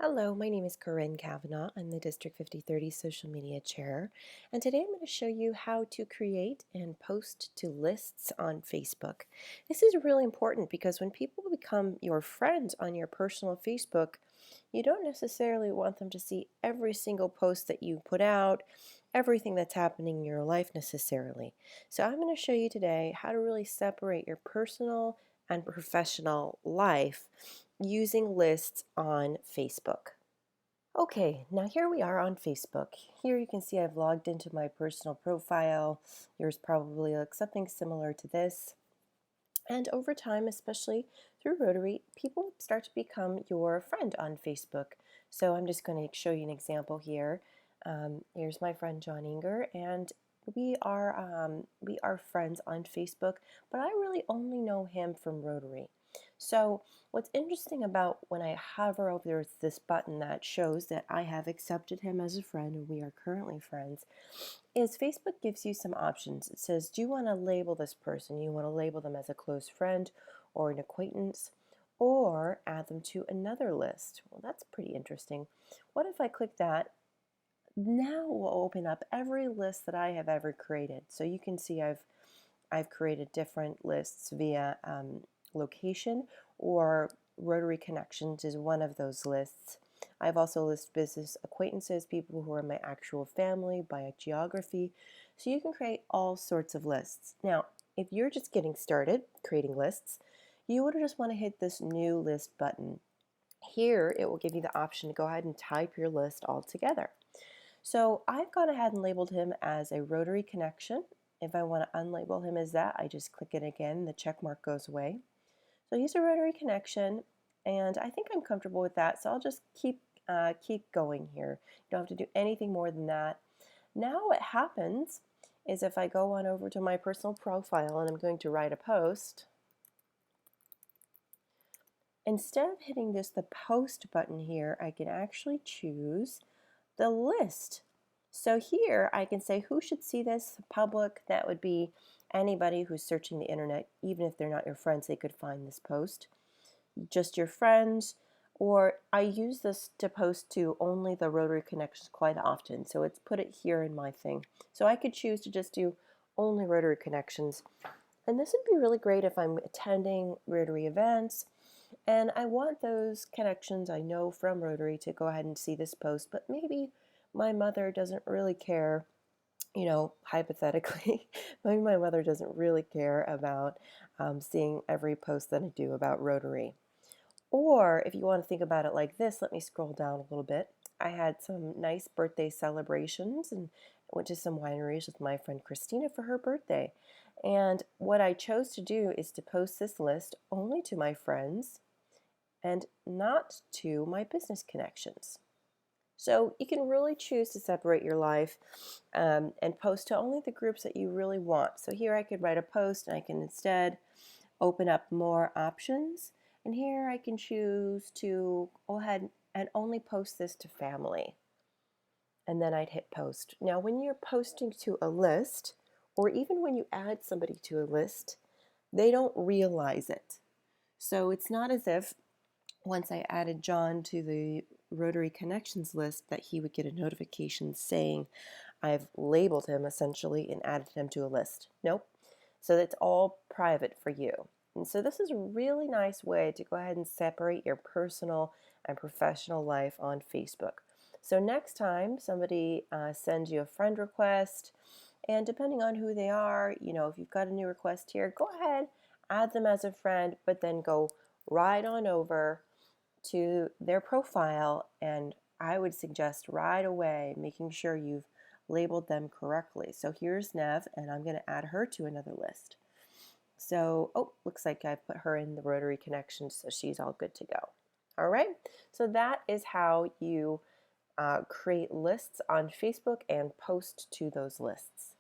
Hello, my name is Corinne Kavanaugh. I'm the District 5030 Social Media Chair, and today I'm going to show you how to create and post to lists on Facebook. This is really important because when people become your friends on your personal Facebook, you don't necessarily want them to see every single post that you put out, everything that's happening in your life necessarily. So I'm going to show you today how to really separate your personal and professional life using lists on Facebook. Okay, now here we are on Facebook. Here you can see I've logged into my personal profile. Yours probably looks something similar to this. And over time, especially through Rotary, people start to become your friend on Facebook. So I'm just going to show you an example here. Here's my friend John Inger, and we are friends on Facebook, but I really only know him from Rotary. So what's interesting about when I hover over this button that shows that I have accepted him as a friend and we are currently friends, is Facebook gives you some options. It says, do you want to label this person? You want to label them as a close friend or an acquaintance, or add them to another list? Well, that's pretty interesting. What if I click that? Now we'll open up every list that I have ever created. So you can see I've created different lists via location, or Rotary Connections is one of those lists. I've also listed business acquaintances, people who are my actual family by geography. So you can create all sorts of lists. Now, if you're just getting started creating lists, you would just want to hit this new list button. Here, it will give you the option to go ahead and type your list all together. So I've gone ahead and labeled him as a Rotary connection. If I want to unlabel him as that, I just click it again, the check mark goes away. So he's a Rotary connection, and I think I'm comfortable with that, so I'll just keep going here. You don't have to do anything more than that. Now what happens is if I go on over to my personal profile and I'm going to write a post, instead of hitting the post button here, I can actually choose the list. So here I can say who should see this, public. That would be anybody who's searching the internet. Even if they're not your friends, they could find this post. Just your friends, or I use this to post to only the Rotary connections quite often, so it's put it here in my thing. So I could choose to just do only Rotary connections, and this would be really great if I'm attending Rotary events and I want those connections I know from Rotary to go ahead and see this post, but maybe my mother doesn't really care, hypothetically, maybe my mother doesn't really care about seeing every post that I do about Rotary. Or if you want to think about it like this, let me scroll down a little bit. I had some nice birthday celebrations and went to some wineries with my friend Christina for her birthday. And what I chose to do is to post this list only to my friends and not to my business connections. So you can really choose to separate your life and post to only the groups that you really want. So here I could write a post and I can instead open up more options. And here I can choose to go ahead and only post this to family. And then I'd hit post. Now when you're posting to a list, or even when you add somebody to a list, they don't realize it. So it's not as if once I added John to the Rotary Connections list that he would get a notification saying I've labeled him essentially and added him to a list. Nope. So it's all private for you. And so this is a really nice way to go ahead and separate your personal and professional life on Facebook. So next time somebody sends you a friend request, and depending on who they are, if you've got a new request here, go ahead, add them as a friend, but then go right on over to their profile, and I would suggest right away making sure you've labeled them correctly. So here's Nev, and I'm going to add her to another list. So, looks like I put her in the Rotary connection, so she's all good to go. All right, so that is how you create lists on Facebook and post to those lists.